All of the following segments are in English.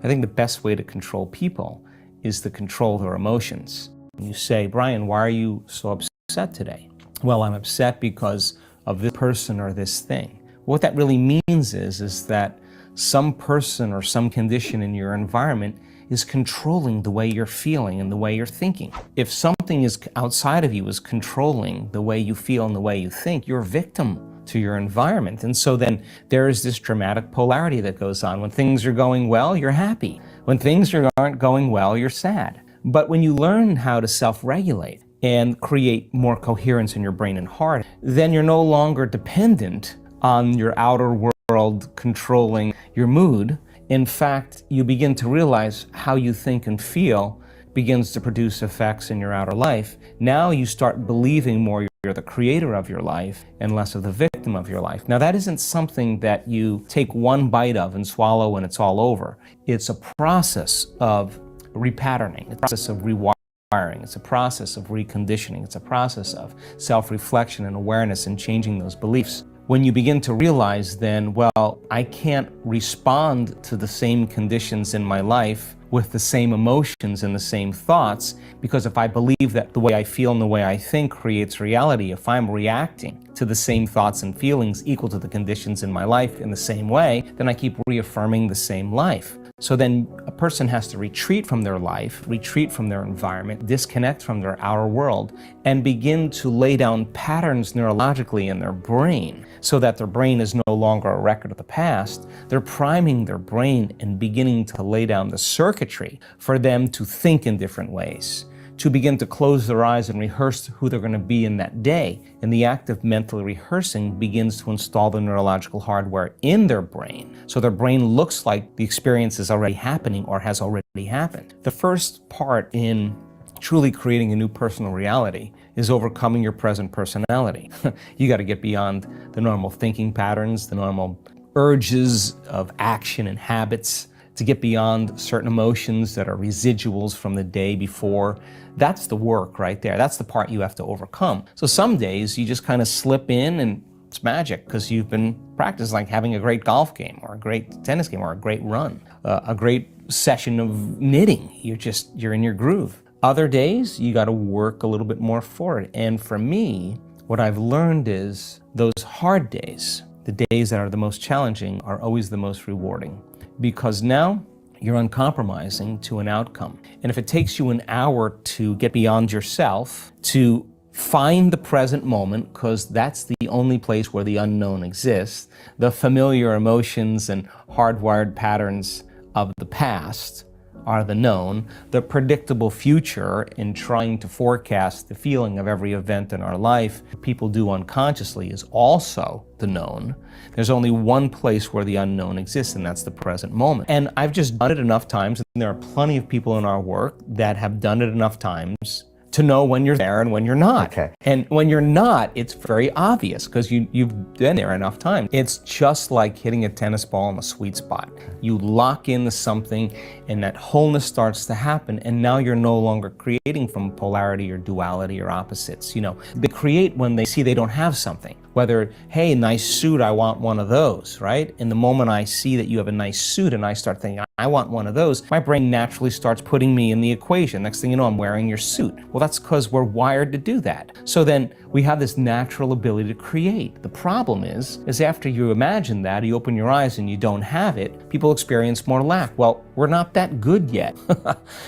I think the best way to control people is to control their emotions. You say, Brian, why are you so upset today? Well, I'm upset because of this person or this thing. What that really means is that some person or some condition in your environment is controlling the way you're feeling and the way you're thinking. If something is outside of you is controlling the way you feel and the way you think, you're a victim to your environment. And so then there is this dramatic polarity that goes on. When things are going well, you're happy. When things aren't going well, you're sad. But when you learn how to self-regulate and create more coherence in your brain and heart, then you're no longer dependent on your outer world controlling your mood. In fact, you begin to realize how you think and feel begins to produce effects in your outer life. Now you start believing more you're the creator of your life and less of the victim of your life. Now that isn't something that you take one bite of and swallow and it's all over. It's a process of repatterning, it's a process of rewiring, it's a process of reconditioning, it's a process of self-reflection and awareness and changing those beliefs. When you begin to realize then, well, I can't respond to the same conditions in my life with the same emotions and the same thoughts, because if I believe that the way I feel and the way I think creates reality, if I'm reacting to the same thoughts and feelings equal to the conditions in my life in the same way, then I keep reaffirming the same life. So then a person has to retreat from their life, retreat from their environment, disconnect from their outer world, and begin to lay down patterns neurologically in their brain so that their brain is no longer a record of the past. They're priming their brain and beginning to lay down the circuitry for them to think in different ways, to begin to close their eyes and rehearse who they're going to be in that day. And the act of mentally rehearsing begins to install the neurological hardware in their brain. So their brain looks like the experience is already happening or has already happened. The first part in truly creating a new personal reality is overcoming your present personality. You got to get beyond the normal thinking patterns, the normal urges of action and habits, to get beyond certain emotions that are residuals from the day before. That's the work right there. That's the part you have to overcome. So some days you just kind of slip in and it's magic because you've been practicing, like having a great golf game or a great tennis game or a great run, a great session of knitting. You're in your groove. Other days you got to work a little bit more for it. And for me, what I've learned is those hard days, the days that are the most challenging, are always the most rewarding. Because now you're uncompromising to an outcome. And if it takes you an hour to get beyond yourself, to find the present moment, because that's the only place where the unknown exists, the familiar emotions and hardwired patterns of the past are the known, the predictable future in trying to forecast the feeling of every event in our life people do unconsciously is also the known. There's only one place where the unknown exists, and that's the present moment. And I've just done it enough times, and there are plenty of people in our work that have done it enough times to know when you're there and when you're not. Okay. And when you're not, it's very obvious because you've been there enough times. It's just like hitting a tennis ball in a sweet spot. You lock into something and that wholeness starts to happen, and now you're no longer creating from polarity or duality or opposites. They create when they see they don't have something. Whether, hey, nice suit, I want one of those, right? And the moment I see that you have a nice suit and I start thinking, I want one of those, my brain naturally starts putting me in the equation. Next thing you know, I'm wearing your suit. Well, that's because we're wired to do that. So then we have this natural ability to create. The problem is after you imagine that, you open your eyes and you don't have it, people experience more lack. Well, we're not that good yet.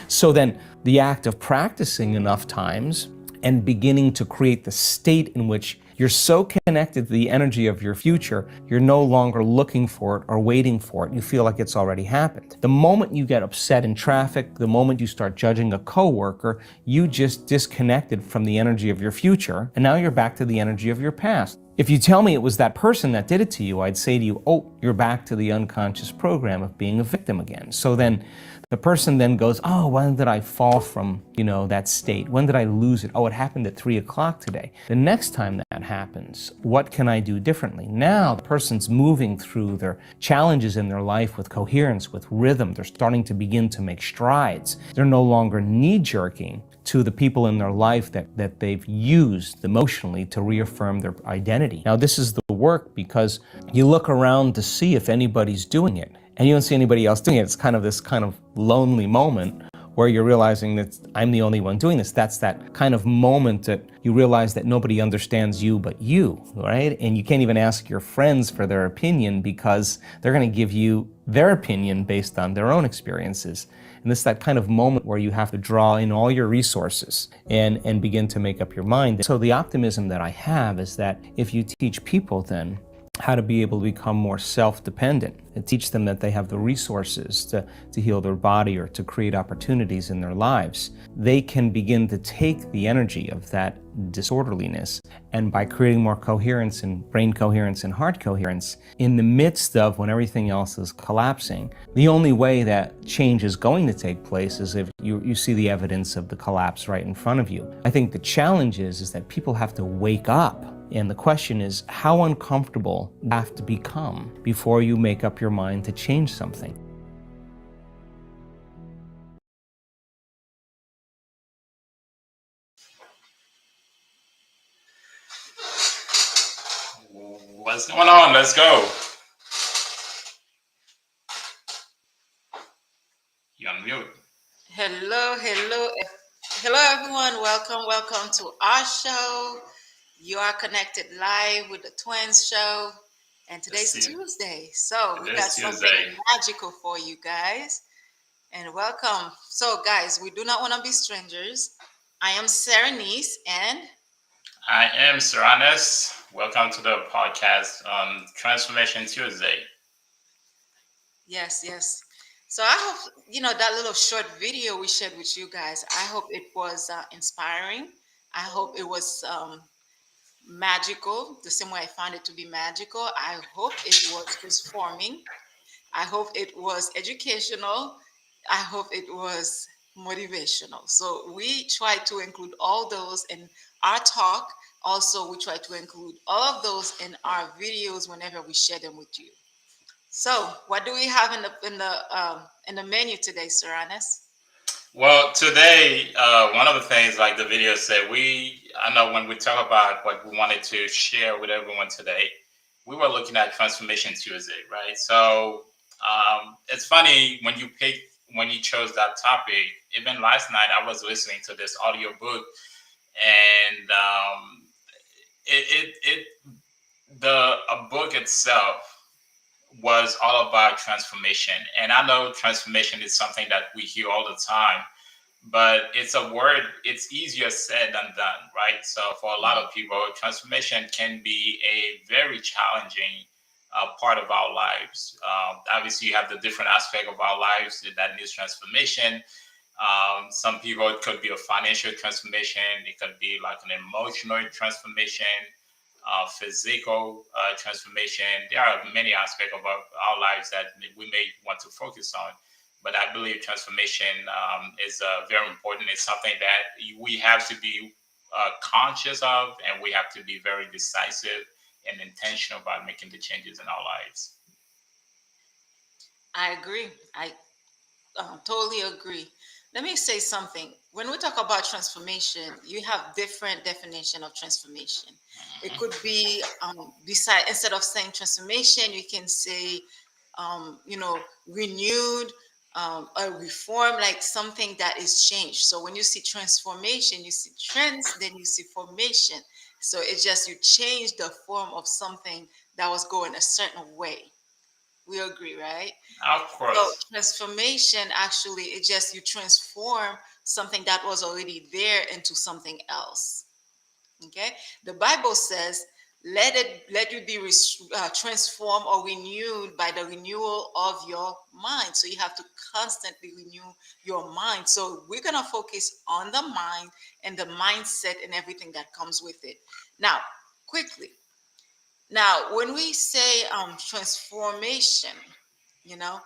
So then the act of practicing enough times and beginning to create the state in which you're so connected to the energy of your future, you're no longer looking for it or waiting for it. You feel like it's already happened. The moment you get upset in traffic, the moment you start judging a coworker, you just disconnected from the energy of your future, and now you're back to the energy of your past. If you tell me it was that person that did it to you, I'd say to you, oh, you're back to the unconscious program of being a victim again. So then the person then goes, oh, when did I fall from, that state? When did I lose it? Oh, it happened at 3 o'clock today. The next time that happens, what can I do differently? Now the person's moving through their challenges in their life with coherence, with rhythm. They're starting to begin to make strides. They're no longer knee-jerking to the people in their life that they've used emotionally to reaffirm their identity. Now, this is the work because you look around to see if anybody's doing it. and you don't see anybody else doing it. It's kind of this kind of lonely moment where you're realizing that I'm the only one doing this. That's that kind of moment that you realize that nobody understands you but you, right? And you can't even ask your friends for their opinion because they're going to give you their opinion based on their own experiences. And it's that kind of moment where you have to draw in all your resources and begin to make up your mind. So the optimism that I have is that if you teach people then how to be able to become more self-dependent and teach them that they have the resources to heal their body or to create opportunities in their lives, they can begin to take the energy of that disorderliness, and by creating more coherence and brain coherence and heart coherence in the midst of when everything else is collapsing, the only way that change is going to take place is if you see the evidence of the collapse right in front of you. I think the challenge is that people have to wake up. And the question is, how uncomfortable you have to become before you make up your mind to change something? What's going on? Let's go. You on mute. Hello, hello, hello, everyone. Welcome, welcome to our show. You are connected live with the Twins Show, and Let's today's see. Tuesday, so It we got is something Tuesday. magical for you guys. And welcome. So, guys, we do not want to be strangers. I am Sarah Nice, and I am Saranis. Welcome to the podcast on Transformation Tuesday. yes, yes. So I hope that little short video we shared with you guys. I hope it was inspiring. I hope it was magical, the same way I found it to be magical. I hope it was transforming. I hope it was educational. I hope it was motivational. So we try to include all those in our talk. Also, we try to include all of those in our videos whenever we share them with you. So, what do we have in the menu today, Saranis? Well, today, one of the things, like the video said, I know when we talk about what we wanted to share with everyone today, we were looking at Transformation Tuesday, right? So it's funny when you chose that topic. Even last night, I was listening to this audio book, and it the a book itself was all about transformation. And I know transformation is something that we hear all the time, but it's a word, it's easier said than done, right? So for a lot of people, transformation can be a very challenging part of our lives. Obviously, you have the different aspect of our lives that needs transformation. Some people, it could be a financial transformation, it could be like an emotional transformation, physical transformation. There are many aspects of our lives that we may want to focus on. But I believe transformation is very important. It's something that we have to be conscious of, and we have to be very decisive and intentional about making the changes in our lives. I agree. I totally agree. Let me say something. When we talk about transformation, you have different definition of transformation. It could be beside instead of saying transformation, you can say renewed, a reform, like something that is changed. So when you see transformation, you see trends, then you see formation. So it's just you change the form of something that was going a certain way. We agree, right? Of So course. transformation actually it just you transform something that was already there into something else. Okay, the Bible says, let you be transformed or renewed by the renewal of your mind. So you have to constantly renew your mind. So we're gonna focus on the mind and the mindset and everything that comes with it. Now, quickly. Now, when we say transformation, you know,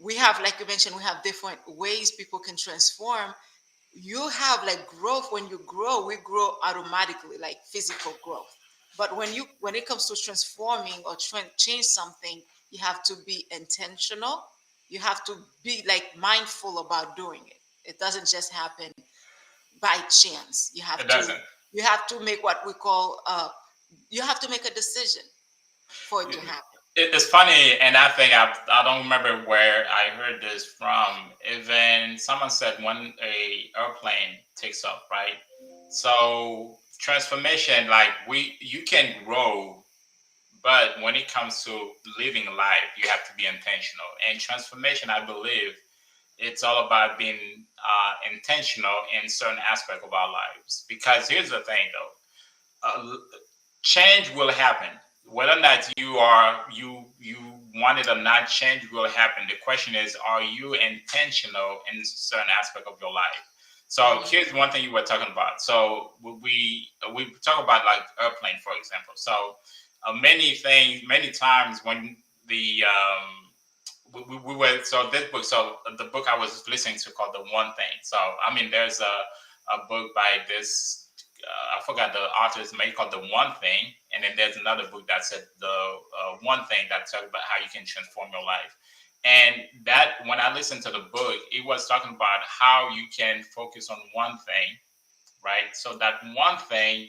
we have, like you mentioned, we have different ways people can transform. You have like growth. When you grow, we grow automatically, like physical growth. But when it comes to transforming or change something, you have to be intentional. You have to be like mindful about doing it. It doesn't just happen by chance. You have It to doesn't. make what we call you have to make a decision for it to happen. It's funny, and I think I don't remember where I heard this from. Even someone said when a airplane takes off, right? So transformation, like you can grow, but when it comes to living life, you have to be intentional. And transformation, I believe, it's all about being intentional in certain aspect of our lives. Because here's the thing, though. Change will happen whether or not you want it or not. Change will happen. The question is, are you intentional in certain aspect of your life? So Mhm. here's one thing you were talking about. So we talk about like airplane, for example. So many times when the we were, so this book, so the book I was listening to called The One Thing. So I mean, there's a book by this, I forgot the author's name, called The One Thing, and then there's another book that said the One Thing, that talks about how you can transform your life. And that, when I listened to the book, it was talking about how you can focus on one thing, right? So that one thing,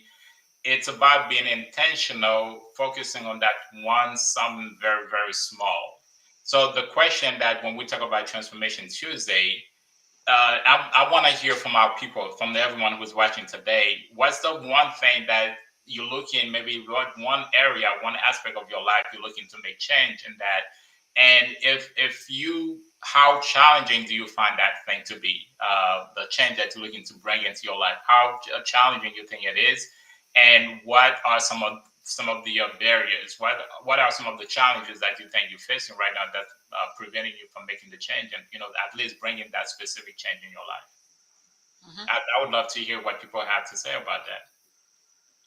it's about being intentional, focusing on that one, something very, very small. So the question that when we talk about Transformation Tuesday, I want to hear from our people, from everyone who's watching today. What's the one thing that you're looking, maybe what one area, one aspect of your life you're looking to make change in that? And if you, how challenging do you find that thing to be? The change that you're looking to bring into your life, how challenging you think it is, and what are some of the barriers? What are some of the challenges that you think you're facing right now that preventing you from making the change, and at least bringing that specific change in your life? Mhm. I would love to hear what people have to say about that.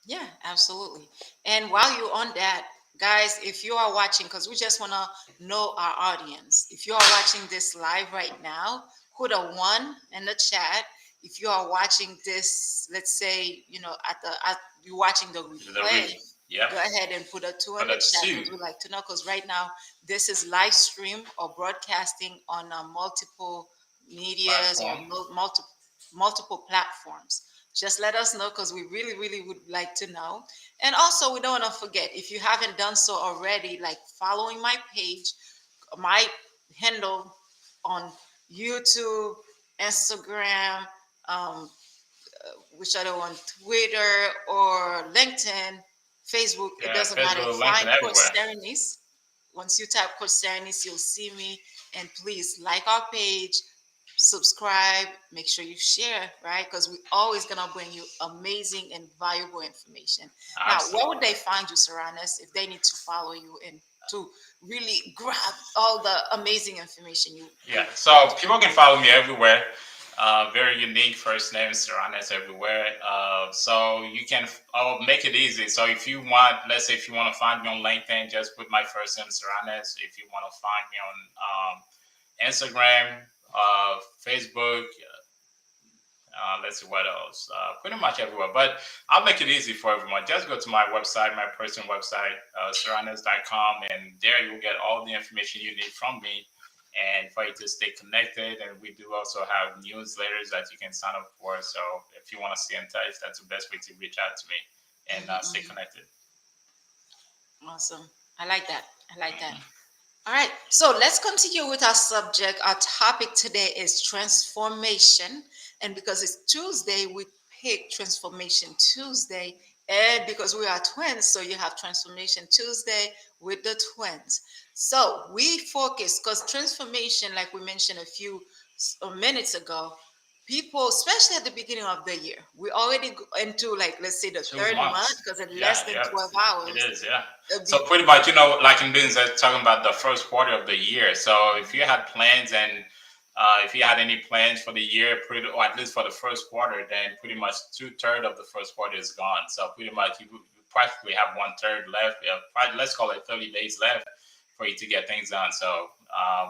Yeah, absolutely. And while you're on that, guys, if you are watching, because we just want to know our audience, if you are watching this live right now, put a one in the chat. If you are watching this, let's say, you're watching the The replay, replay. Yep. go ahead and put a two in But the a chat two because we like to know. Because right now, this is live stream or broadcasting on multiple medias or platform. multiple platforms. Just let us know because we really, really would like to know. And also, we don't want to forget, if you haven't done so already, like following my page, my handle on YouTube, Instagram, um, which other one, Twitter or LinkedIn, Facebook, it Yeah, doesn't matter. Facebook, LinkedIn, Find Coach everywhere. Serenis. Once you type Coach Serenis, you'll see me. And please like our page, subscribe, make sure you share, right? Because we're always gonna bring you amazing and valuable information. Now, where would Absolutely. they find you, Saranis, if they need to follow you and to really grab all the amazing information you Yeah, have so to people can follow me everywhere. Very unique first name, Serranes, everywhere. So you can, I'll make it easy. So if you want, let's say if you want to find me on LinkedIn, just put my first name, Serranes. If you want to find me on Instagram, Facebook, let's see what else. Pretty much everywhere. But I'll make it easy for everyone. Just go to my website, my personal website, serranes.com, and there you'll get all the information you need from me and for you to stay connected. And we do also have newsletters that you can sign up for. So if you want to stay in touch, that's the best way to reach out to me and stay Mhm. connected. Awesome. I like that. I like that. Hmm. All right, so let's continue with our subject. Our topic today is transformation. And because it's Tuesday, we pick Transformation Tuesday. And because we are twins, so you have Transformation Tuesday with the twins. So we focus, because transformation, like we mentioned a few minutes ago, people, especially at the beginning of the year, we already go into, like, let's say the Two third month, months. because in Yeah, less than yeah, 12 it hours, is. Yeah. it'll So be. pretty much, like in business, they're talking about the first quarter of the year. So if you had plans and if you had any plans for the year, or at least for the first quarter, then pretty much 2/3 of the first quarter is gone. So pretty much you practically have 1/3 left. Probably, let's call it 30 days left for you to get things done. So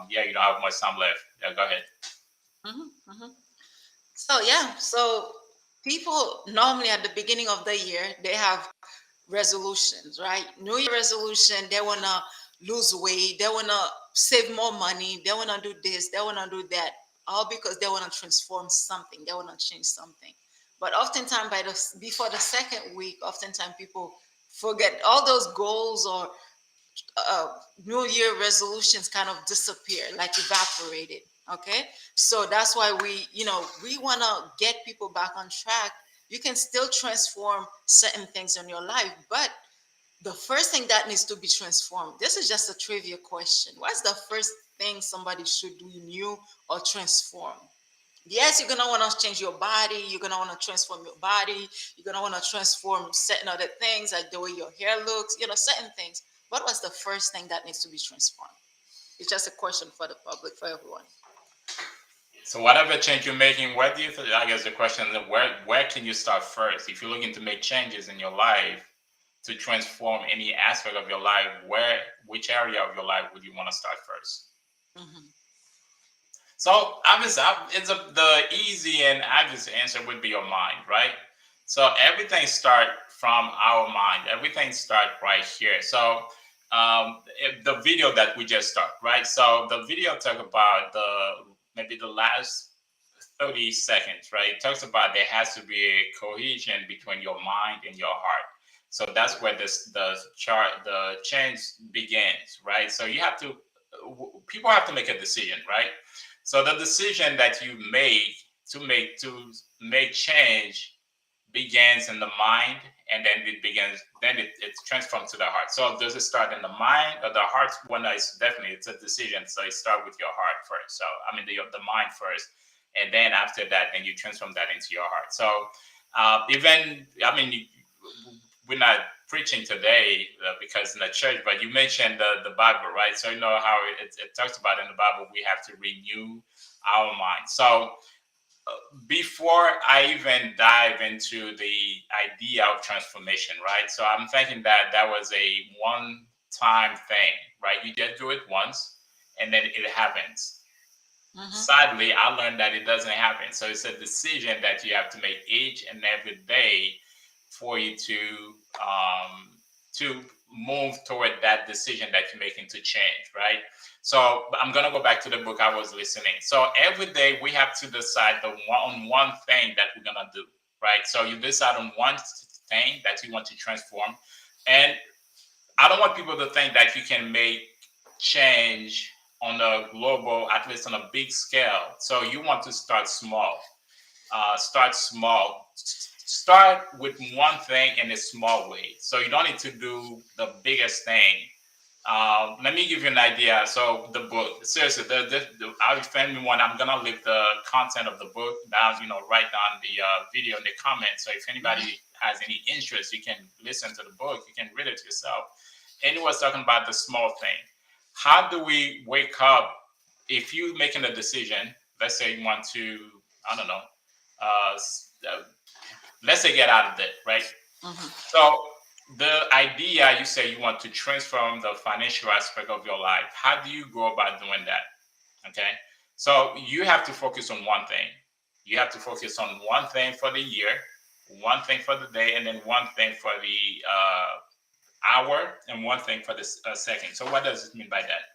yeah, you don't have much time left. Yeah, go ahead. Mhm, mhm. So yeah, so people normally at the beginning of the year they have resolutions, right? New Year resolution. They wanna lose weight. They wanna save more money. They wanna do this. They wanna do that. All because they wanna transform something. They wanna change something. But oftentimes, before the second week, oftentimes people forget all those goals or uh, New Year resolutions kind of disappear, like evaporated. Okay, so that's why we want to get people back on track. You can still transform certain things in your life, but the first thing that needs to be transformed. This is just a trivia question. What's the first thing somebody should renew or transform? Yes, you're gonna want to change your body. You're gonna want to transform your body. You're gonna want to transform certain other things, like the way your hair looks. Certain things. What was the first thing that needs to be transformed? It's just a question for the public, for everyone. So whatever change you're making, where do you think, I guess the question is where can you start first? If you're looking to make changes in your life, to transform any aspect of your life, which area of your life would you want to start first? Hmm. So obviously, the easy and obvious answer would be your mind, right? So everything start from our mind. Everything start right here. So the video that we just start, right? So the video talk about maybe the last 30 seconds, right? It talks about there has to be a cohesion between your mind and your heart. So that's where the change begins, right? So people have to make a decision, right? So the decision that you make to make change begins in the mind, and then it's transformed to the heart. So does it start in the mind or the heart? Well, no, it's a decision. So you start with your heart first. So I mean the mind first, and then after that, then you transform that into your heart. So even I mean we're not preaching today because in the church, but you mentioned the Bible, right? So you know how it talks about in the Bible we have to renew our mind. So before I even dive into the idea of transformation, right? So I'm thinking that that was a one-time thing, right? You just do it once, and then it happens. Hmm. Sadly, I learned that it doesn't happen. So it's a decision that you have to make each and every day for you to move toward that decision that you're making to change, right? So I'm gonna go back to the book I was listening. So every day we have to decide on one thing that we're gonna do, right? So you decide on one thing that you want to transform, and I don't want people to think that you can make change on a global, at least on a big scale. So you want to start small. Start small. Start with one thing in a small way. So you don't need to do the biggest thing. Let me give you an idea. So the book, seriously, I'll find one. I'm gonna leave the content of the book down. Write down the video in the comments. So if anybody has any interest, you can listen to the book. You can read it yourself. And it was talking about the small thing. How do we wake up? If you making a decision, let's say you want to, I don't know, let's say get out of debt, right? Hmm. So the idea you say you want to transform the financial aspect of your life. How do you go about doing that? Okay. So you have to focus on one thing. You have to focus on one thing for the year, one thing for the day, and then one thing for the hour, and one thing for the second. So what does it mean by that?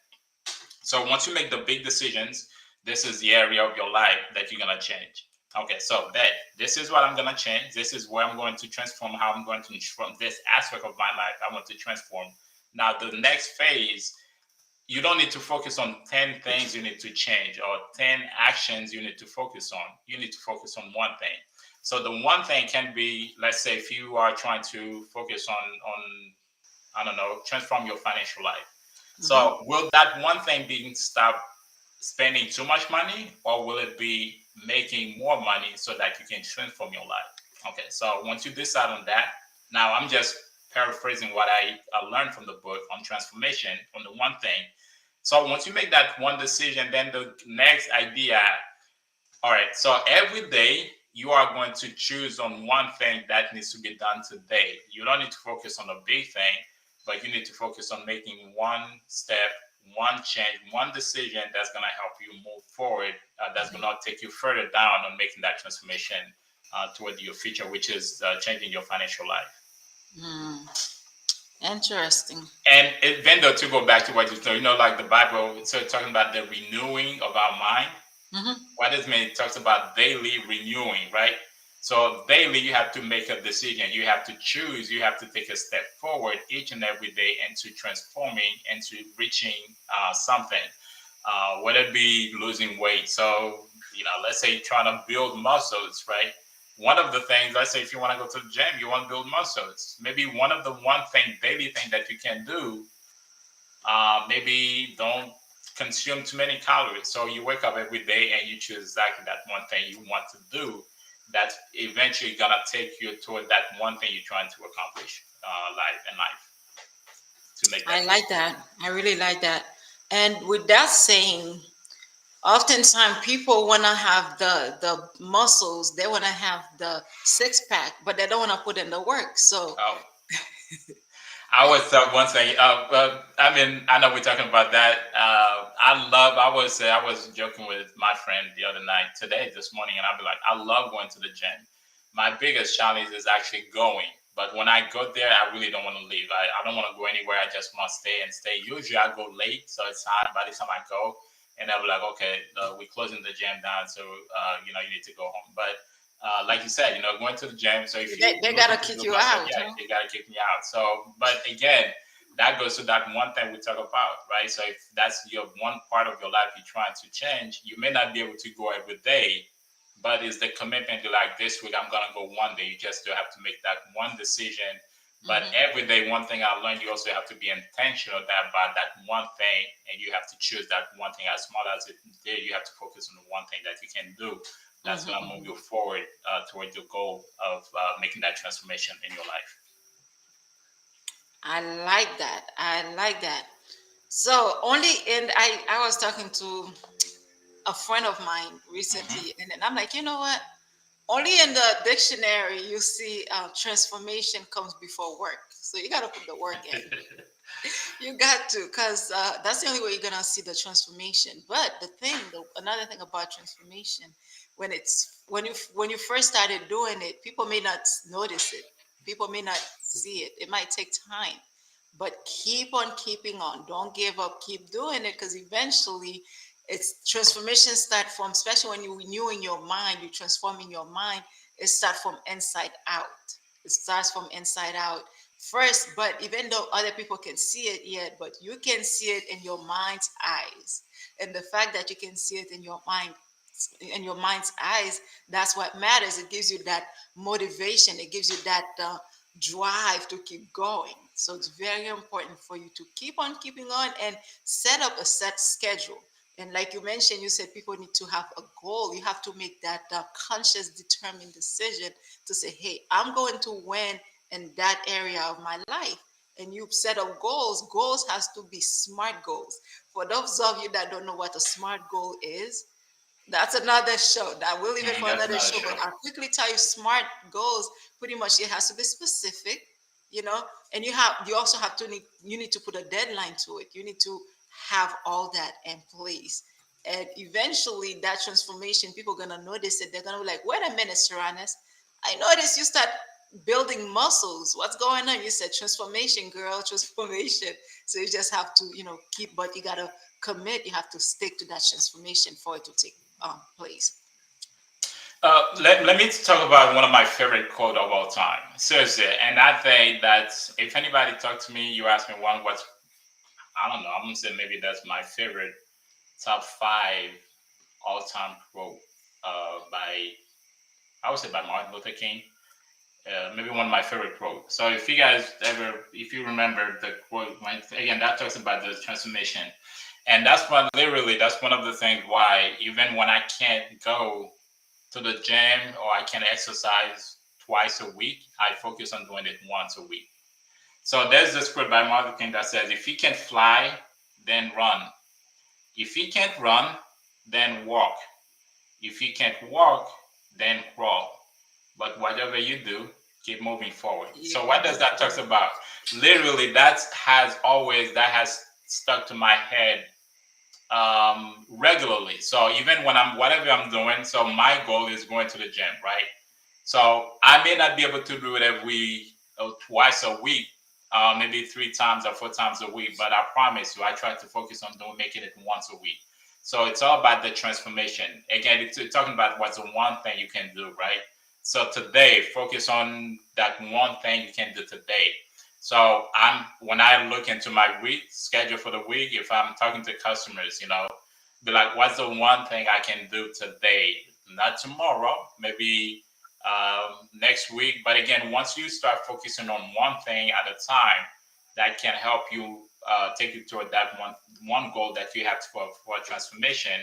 So once you make the big decisions, this is the area of your life that you're gonna change. Okay, so this is what I'm gonna change. This is where I'm going to transform. How I'm going to transform this aspect of my life. I want to transform. Now the next phase, you don't need to focus on 10 things you need to change or 10 actions you need to focus on. You need to focus on one thing. So the one thing can be, let's say, if you are trying to focus on I don't know, transform your financial life. Hmm. So will that one thing be stop spending too much money, or will it be making more money so that you can transform your life? Okay, so once you decide on that, now I'm just paraphrasing what I learned from the book on transformation on the one thing. So once you make that one decision, then the next idea, all right, so every day you are going to choose on one thing that needs to be done today. You don't need to focus on a big thing, but you need to focus on making one step, one change, one decision that's going to help you move forward, that's going to take you further down on making that transformation toward your future, which is changing your financial life. Mm. Interesting. And Vendo, to go back to what you said, like the Bible, so talking about the renewing of our mind. Hmm. What does it mean? It talks about daily renewing, right? So daily, you have to make a decision. You have to choose. You have to take a step forward each and every day into transforming, into reaching something, whether it be losing weight. So, let's say you're trying to build muscles, right? One of the things, let's say if you want to go to the gym, you want to build muscles. Maybe one thing, daily thing that you can do, maybe don't consume too many calories. So you wake up every day and you choose exactly that one thing you want to do. That's eventually gonna take you toward that one thing you're trying to accomplish, life to make that I like change. that. I really like that. And with that saying, oftentimes people want to have the muscles, they want to have the six pack, but they don't want to put in the work. So Oh, I was one thing. I mean, I know we're talking about that. I was joking with my friend the other night, this morning, and I'll be like, I love going to the gym. My biggest challenge is actually going. But when I go there, I really don't want to leave. I don't want to go anywhere. I just want to stay and stay. Usually I go late, so it's time. By the time I go, and I'll be like, okay, we're closing the gym down, so you need to go home. But like you said, going to the gym. So if you're they looking gotta to kick build you muscle, out, yeah, huh? they gotta kick me out. So, but again, that goes to that one thing we talk about, right? So if that's your one part of your life you're trying to change, you may not be able to go every day, but it's the commitment to like this week I'm gonna go one day. You just still have to make that one decision. But Hmm. every day, one thing I learned, you also have to be intentional about that one thing, and you have to choose that one thing. As small as it is, you have to focus on the one thing that you can do that's going to move Hmm. you forward towards your goal of making that transformation in your life. I like that. I like that. So only, and I was talking to a friend of mine Hmm. recently, and then I'm like, you know what? Only in the dictionary you see transformation comes before work. So you got to put the work in. You got to, because that's the only way you're gonna see the transformation. But another thing about transformation, when you first started doing it, people may not notice it. People may not see it. It might take time, but keep on keeping on. Don't give up. Keep doing it, because eventually, it's transformation start from, especially when you're renewing your mind, you're transforming your mind. It starts from inside out. It starts from inside out first, but even though other people can see it yet, but you can see it in your mind's eyes. And the fact that you can see it in your mind's eyes, that's what matters. It gives you that motivation, it gives you that drive to keep going. So it's very important for you to keep on keeping on and set up a set schedule. And like you mentioned, you said people need to have a goal. You have to make that conscious, determined decision to say, hey, I'm going to win in that area of my life. And you set up goals. Goals has to be smart goals. For those of you that don't know what a smart goal is, that's another show. That we'll leave it for That's another another show. show. But I'll quickly tell you, smart goals pretty much it has to be specific, you know, and you also have to you need to put a deadline to it. You need to have all that in place. And eventually that transformation, people are gonna notice it. They're gonna be like, wait a minute, Saranis, I noticed you start building muscles. What's going on? You said transformation, girl, transformation. So you just have to, keep, but you gotta commit. You have to stick to that transformation for it to take place. Let me talk about one of my favorite quote of all time. Seriously, and I think that if anybody talk to me, you ask me what's I don't know. I'm gonna say maybe that's my favorite top five all time quote by I would say by Martin Luther King. Maybe one of my favorite quotes. So if you remember the quote, again, that talks about the transformation, and that's one of the things why even when I can't go to the gym or I can exercise twice a week, I focus on doing it once a week. So there's this quote by Martin Luther King that says, "If you can fly, then run. If you can't run, then walk. If you can't walk, then crawl. But whatever you do, keep moving forward." You So what keep does that moving. talk about? Literally, that has stuck to my head regularly. So even when whatever I'm doing, so my goal is going to the gym, right? So I may not be able to do it every twice a week, maybe 3 times or 4 times a week, but I promise you, I try to focus on doing making it once a week. So it's all about the transformation. Again, it's talking about what's the one thing you can do, right? So today, focus on that one thing you can do today. So I'm when I look into my week schedule for the week, if I'm talking to customers, be like, what's the one thing I can do today? Not tomorrow, maybe next week. But again, once you start focusing on one thing at a time, that can help you take you toward that one goal that you have for transformation.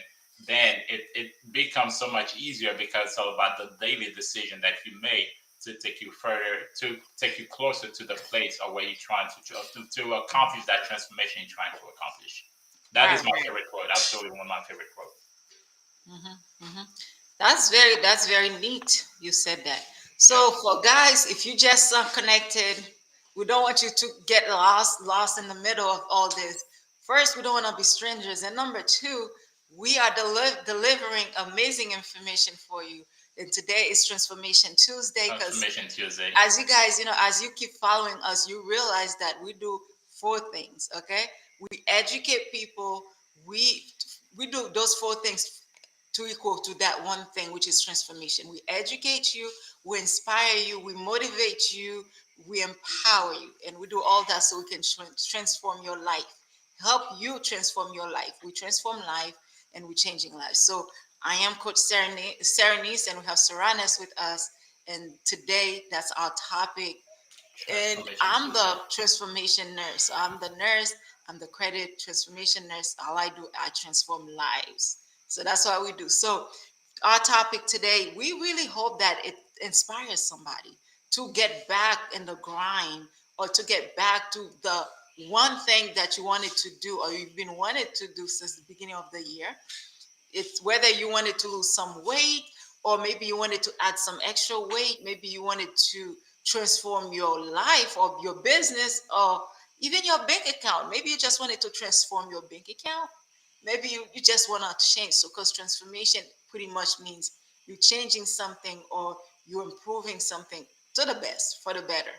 Then it becomes so much easier because it's all about the daily decision that you make to take you further, to take you closer to the place or where you're trying to accomplish that transformation you're trying to accomplish. That Right, is my right. favorite quote. Absolutely one of my favorite quotes. Hmm. That's very neat. You said that. So Yes, for guys, if you just connected, we don't want you to get lost in the middle of all this. First, we don't want to be strangers, and number two, we are delivering amazing information for you. And today is Transformation Tuesday, because Transformation Tuesday. as you guys, as you keep following us, you realize that we do four things. Okay, we educate people. We we do those four things to equal to that one thing, which is transformation. We educate you, we inspire you, we motivate you, we empower you, and we do all that so we can transform your life, help you transform your life. We transform life, and we're changing lives. So I am Coach Serenise, and we have Saranis with us. And today, that's our topic. And Transformation I'm the Tuesday. transformation nurse. So I'm the nurse. I'm the credit transformation nurse. All I do, I transform lives. So that's what we do. So our topic today, we really hope that it inspires somebody to get back in the grind, or to get back to the one thing that you wanted to do, or you've been wanted to do since the beginning of the year. It's whether you wanted to lose some weight, or maybe you wanted to add some extra weight, maybe you wanted to transform your life or your business, or even your bank account. Maybe you just wanted to transform your bank account. Maybe you just want to change. So because transformation pretty much means you're changing something, or you're improving something to the best, for the better.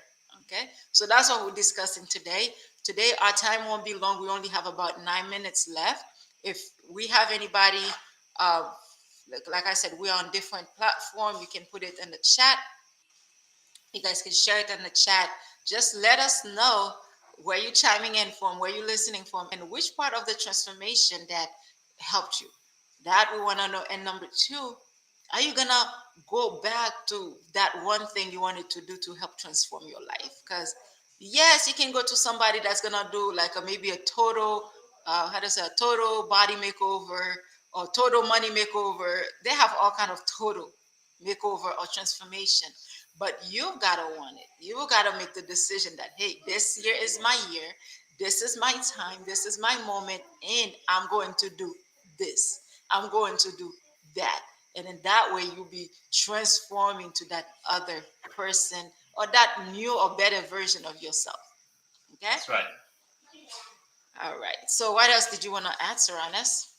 Okay, so that's what we're discussing today. Today our time won't be long. We only have about 9 minutes left. If we have anybody, uh, like I said, we're on different platform. You can put it in the chat. You guys can share it in the chat. Just let us know where you're chiming in from, where you're listening from, and which part of the transformation that helped you. That we want to know. And number two, are you gonna go back to that one thing you wanted to do to help transform your life? Because yes, you can go to somebody that's gonna do like maybe a total, how to say, a total body makeover or total money makeover. They have all kind of total makeover or transformation, but you've got to want it. You've got to make the decision that, hey, this year is my year, this is my time, this is my moment, and I'm going to do this, I'm going to do that. And in that way you'll be transforming to that other person, or that new or better version of yourself. Okay. That's right. All right, so what else did you want to answer on us?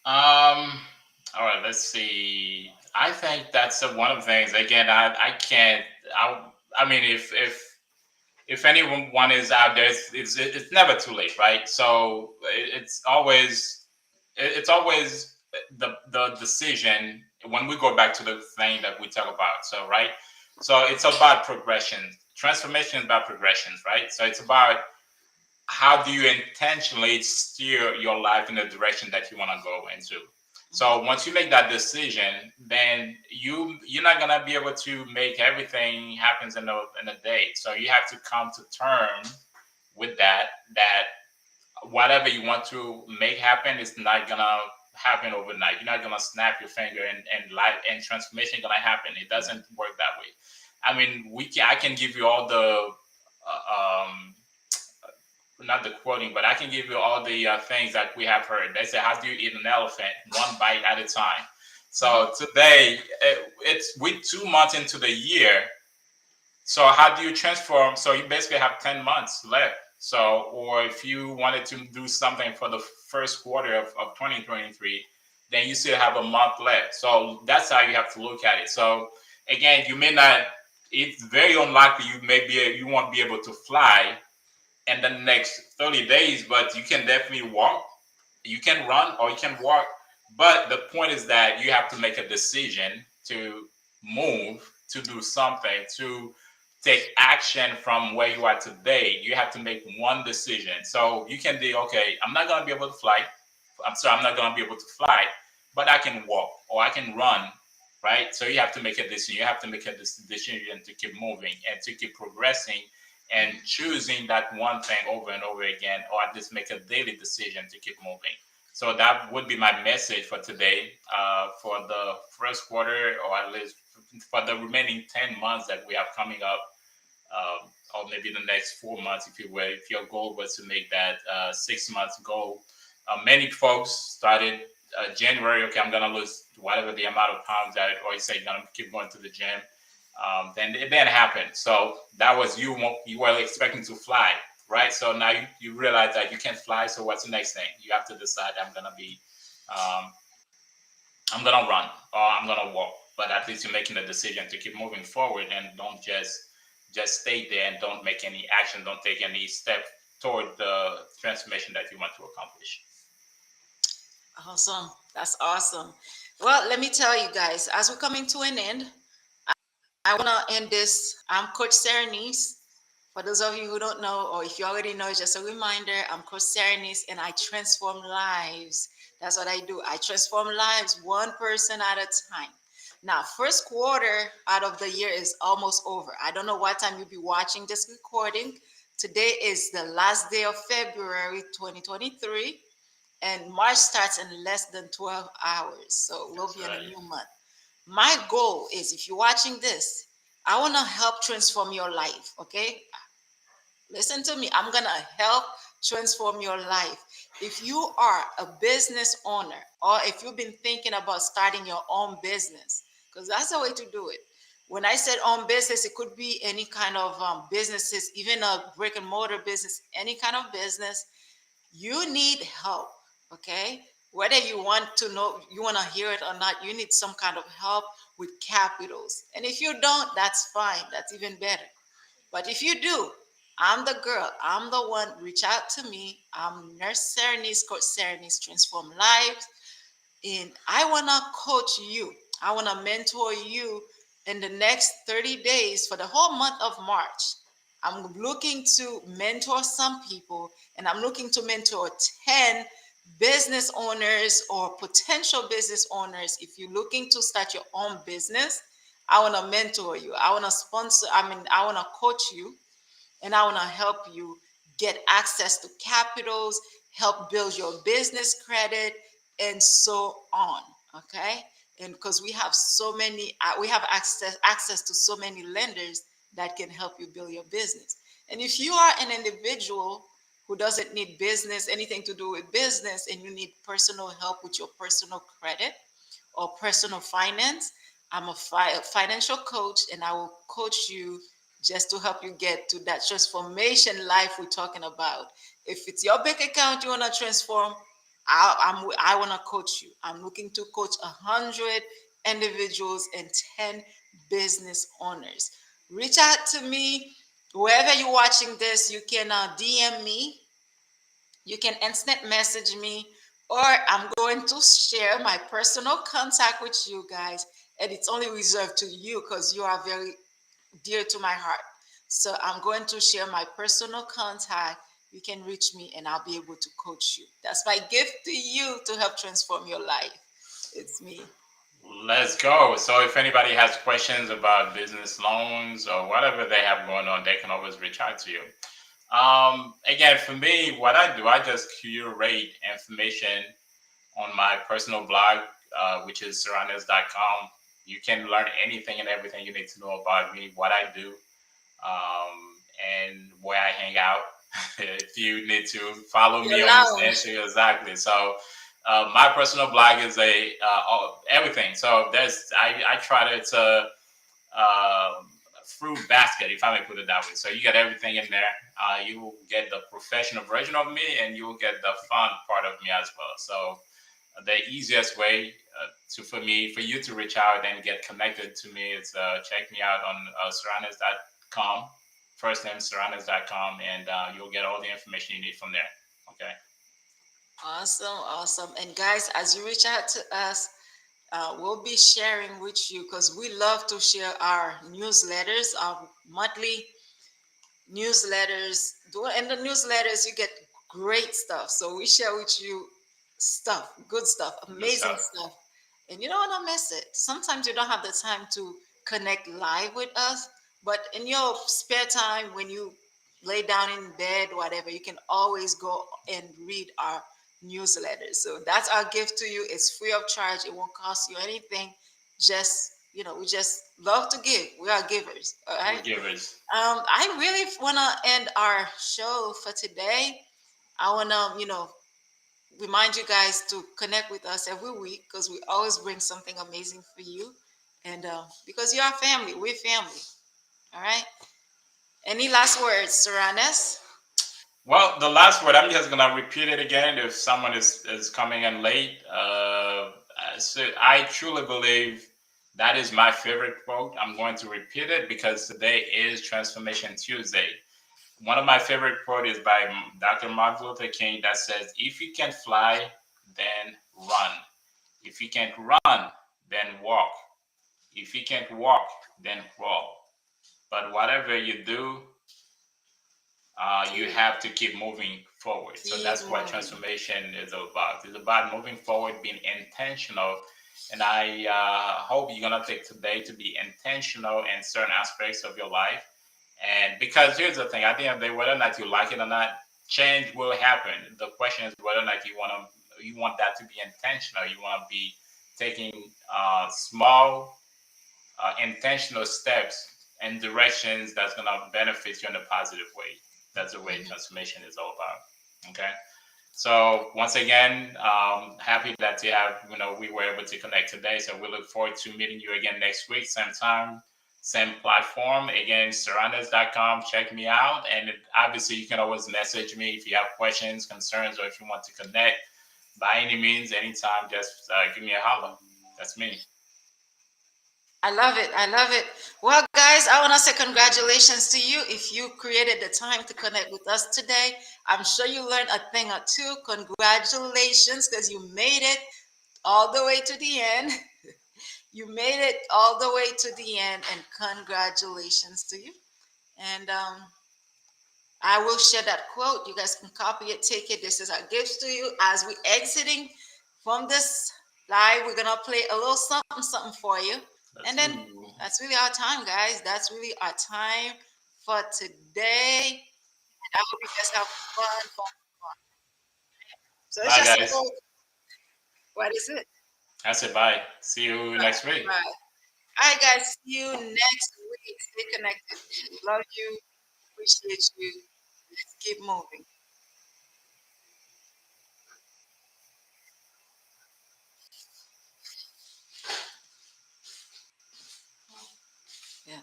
Um. All right. Let's see. I think that's one of the things. Again, I can't. I. I mean, if anyone is out there, it's never too late, right? So it's always the decision when we go back to the thing that we talk about. So right. So it's about progression. Transformation is about progressions, right? So it's about how do you intentionally steer your life in the direction that you want to go into. So once you make that decision, then you're not gonna be able to make everything happens in a day. So you have to come to terms with that whatever you want to make happen is not gonna happen overnight. You're not gonna snap your finger and life and transformation gonna happen. It doesn't work that way. I mean, I can give you all the not the quoting, but I can give you all the things that we have heard. They say, "How do you eat an elephant? One bite at a time." So today, it's we 2 months into the year. So how do you transform? So you basically have 10 months left. So, or if you wanted to do something for the first quarter of 2023, then you still have a month left. So that's how you have to look at it. So again, you may not. It's very unlikely you won't be able to fly in the next 30 days, but you can definitely walk. You can run or you can walk. But the point is that you have to make a decision to move, to do something, to take action from where you are today, you have to make one decision. So you can be, okay, I'm not going to be able to fly. I'm sorry, I'm not going to be able to fly, but I can walk or I can run, right? So you have to make a decision. You have to make a decision to keep moving and to keep progressing and choosing that one thing over and over again, or at least make a daily decision to keep moving. So that would be my message for today, for the first quarter, or at least for the remaining 10 months that we have coming up, or maybe the next 4 months, if you will. If your goal was to make that 6 months goal, many folks started January. Okay, I'm gonna lose whatever the amount of pounds that, or you say you're gonna keep going to the gym. Then it didn't happen. So that was you were expecting to fly, right? So now you realize that you can't fly. So what's the next thing? You have to decide. Um, I'm gonna run or I'm gonna walk. But at least you're making a decision to keep moving forward and don't just stay there and don't make any action, don't take any step toward the transformation that you want to accomplish. Awesome. That's awesome. Well, let me tell you guys, as we're coming to an end, I want to end this. I'm Coach Serenise. For those of you who don't know, or if you already know, just a reminder, I'm Coach Serenise and I transform lives. That's what I do. I transform lives one person at a time. Now, first quarter out of the year is almost over. I don't know what time you'll be watching this recording. Today is the last day of February 2023, and March starts in less than 12 hours. So we'll That's be in a right. new month. My goal is, if you're watching this, I want to help transform your life. Okay, listen to me. I'm going to help transform your life. If you are a business owner, or if you've been thinking about starting your own business, because that's the way to do it. When I said own business, it could be any kind of businesses, even a brick and mortar business, any kind of business. You need help. Okay, whether you want to know, you want to hear it or not, you need some kind of help with capitals. And if you don't, that's fine, that's even better. But if you do, I'm the girl, I'm the one. Reach out to me. I'm Nurse Serenise, Coach Serenise, Transform Lives. And I want to coach you. I want to mentor you in the next 30 days for the whole month of March. I'm looking to mentor some people, and I'm looking to mentor 10 business owners or potential business owners. If you're looking to start your own business, I want to mentor you. I want to sponsor, I want to coach you, and I want to help you get access to capitals, help build your business credit, and so on. Okay, and because we have so many, we have access to so many lenders that can help you build your business. And if you are an individual who doesn't need business, anything to do with business, and you need personal help with your personal credit or personal finance, I'm a financial coach, and I will coach you just to help you get to that transformation life we're talking about. If it's your bank account you want to transform, I want to coach you. I'm looking to coach 100 individuals and 10 business owners. Reach out to me wherever you're watching this. You can DM me, you can instant message me, or I'm going to share my personal contact with you guys. And it's only reserved to you because you are very dear to my heart. So I'm going to share my personal contact. You can reach me and I'll be able to coach you. That's my gift to you to help transform your life. It's me. Let's go. So if anybody has questions about business loans or whatever they have going on, they can always reach out to you. Again, for me, what I do, I just curate information on my personal blog, which is surroundings.com. You can learn anything and everything you need to know about me, what I do, and where I hang out. If you need to follow Your me on lounge. Instagram, exactly. So my personal blog is everything. So I try to it's a fruit basket, if I may put it that way. So you get everything in there. You will get the professional version of me, and you will get the fun part of me as well. So the easiest way for you to reach out and get connected to me is check me out on surroundings.com. First name surroundings.com, and you'll get all the information you need from there. Okay. Awesome, awesome. And guys, as you reach out to us, we'll be sharing with you because we love to share our newsletters, our monthly newsletters. In the newsletters, you get great stuff. So we share with you stuff, good stuff, Good amazing stuff. stuff. And you don't want to miss it. Sometimes you don't have the time to connect live with us, but in your spare time, when you lay down in bed, whatever, you can always go and read our newsletters. So that's our gift to you. It's free of charge. It won't cost you anything. Just, we just love to give. We are givers. All We're right. givers. I really want to end our show for today. I want to, remind you guys to connect with us every week because we always bring something amazing for you. And because you are family, we're family. All right. Any last words, Saranes? Well, the last word, I'm just gonna repeat it again. If someone is coming in late, so I truly believe that is my favorite quote. I'm going to repeat it because today is Transformation Tuesday. One of my favorite quotes is by Dr. Martin Luther King that says, "If you can fly, then run. If you can't run, then walk. If you can't walk, then crawl. But whatever you do, you have to keep moving forward." So Keep that's what moving. transformation is about. It's about moving forward, being intentional. And I hope you're going to take today to be intentional in certain aspects of your life. And because here's the thing, at the end of the day, whether or not you like it or not, change will happen. The question is whether or not you want that to be intentional. You want to be taking small intentional steps and directions that's going to benefit you in a positive way. That's the way transformation is all about. Okay. So once again, happy that we were able to connect today. So we look forward to meeting you again next week, same time, same platform. Again, surrounders.com. Check me out. And obviously you can always message me if you have questions, concerns, or if you want to connect by any means, anytime, just give me a holler. That's me. I love it. I love it. Well, guys, I want to say congratulations to you if you created the time to connect with us today. I'm sure you learned a thing or two. Congratulations because you made it all the way to the end. You made it all the way to the end, and congratulations to you. And I will share that quote. You guys can copy it, take it. This is our gifts to you. As we exiting from this live, we're gonna play a little something, something for you. That's And then you. that's really our time, guys. That's really our time for today. I hope you guys have fun, fun, fun. So it's Bye, just a guys. little, what is it? I said bye. See you Bye. next week. Bye. All right, guys. See you next week. Stay connected. Love you. Appreciate you. Let's keep moving. Yeah.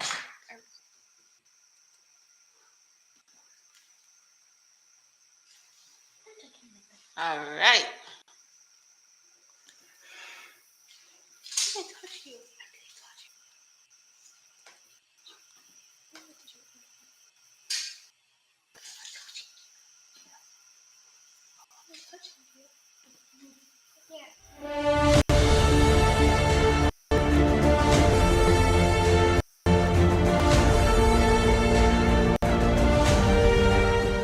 All right.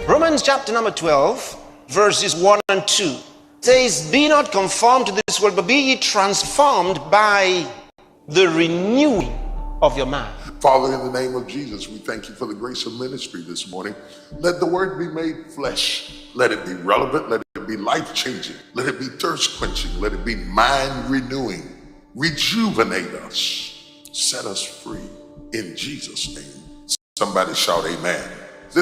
Romans chapter number 12, verses 1 and 2 says, "Be not conformed to this world, but be ye transformed by the renewing of your mind." Father, in the name of Jesus, we thank you for the grace of ministry this morning. Let the word be made flesh. Let it be relevant. Let it be life-changing. Let it be thirst-quenching. Let it be mind-renewing. Rejuvenate us. Set us free. In Jesus' name. Somebody shout amen.